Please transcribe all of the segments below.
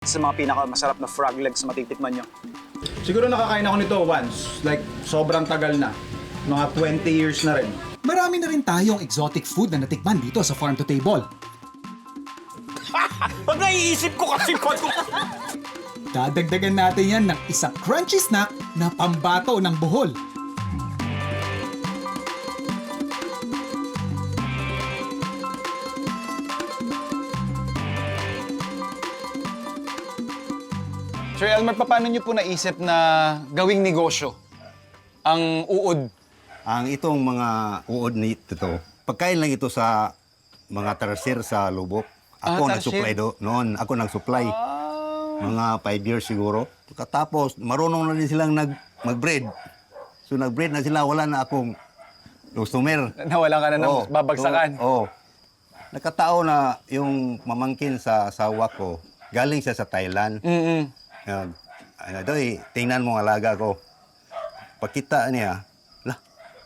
Sa mga pinakamasarap na frog legs na matitikman nyo. Siguro nakakain ako nito once. Like, sobrang tagal na. Mga 20 years na rin. Marami na rin tayong exotic food na natikman dito sa Farm to Table. Pag naiisip ko kasi ko. Dadagdagan natin yan ng isang crunchy snack na pambato ng buhol. Sir Elmer, paano nyo po naisip na gawing negosyo ang uod? Ang itong mga uod nito, pagkain lang ito sa mga tarsier sa Lubok. Ako nag-supply noon. Ako nag-supply. Mga 5 years siguro. Tapos, marunong na din silang mag-breed. So, nag-breed na sila. Wala na akong customer. Nawalan ka na ng babagsakan. Oo. Nakatao na yung mamangkin sa asawa ko, galing siya sa Thailand. Tingnan mo ang alaga ko. Pakita niya,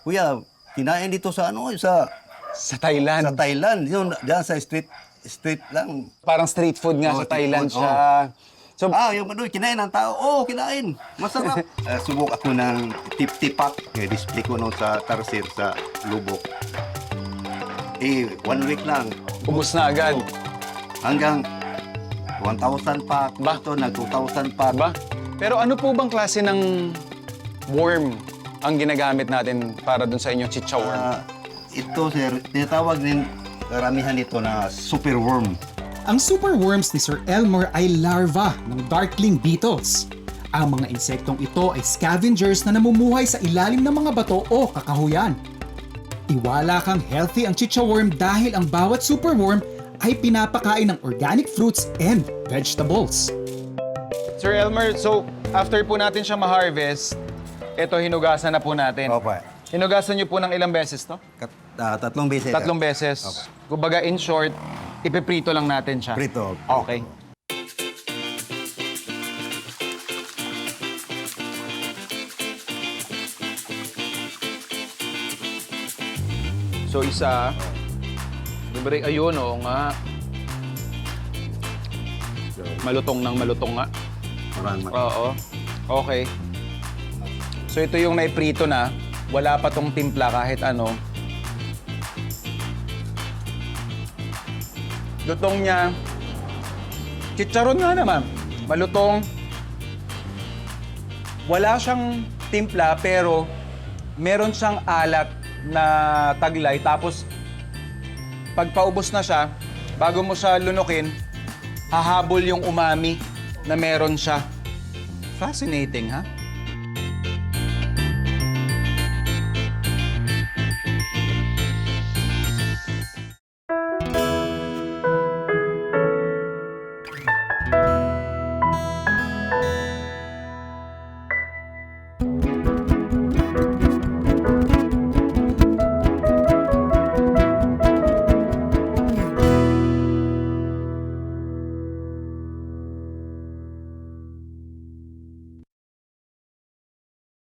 kuya, kinain dito sa Sa Thailand. sa Thailand. Yun, diyan sa street lang. Parang street food nga sa Oo, Thailand street food, siya. So, Yung kinain ng tao. Kinain. Masarap. Subok ako ng tip-tipak. Display ko noon sa Tarsier sa Lubok. 1 week lang. ubos na agad. Hanggang 1,000 pack. Ba? Ito, nag-2,000 pack. Ba? Pero ano po bang klase ng worm ang ginagamit natin para dun sa inyong chicha worm? Ito, sir, tinatawag din karamihan ito na superworm. Ang superworms ni Sir Elmer ay larva ng darkling beetles. Ang mga insektong ito ay scavengers na namumuhay sa ilalim ng mga bato o kakahuyan. Iwala kang healthy ang chicha worm dahil ang bawat superworm ay pinapakain ng organic fruits and vegetables. Sir Elmer, so after po natin siya ma-harvest, ito hinugasan na po natin. Opo. Hinugasan niyo po ng ilang beses to? 3 beses. 3 beses. Kumbaga in short, ipiprito lang natin siya. Prito. Okay. So isa, libre, ayun, oo nga. Malutong nga. Oo. Okay. So ito yung naiprito na, wala pa tong timpla kahit ano. Lutong niya. Chicharon nga naman. Malutong. Wala siyang timpla pero meron siyang alat na taglay. Tapos pag paubos na siya, bago mo siya lunukin, hahabol yung umami na meron siya. Fascinating, ha?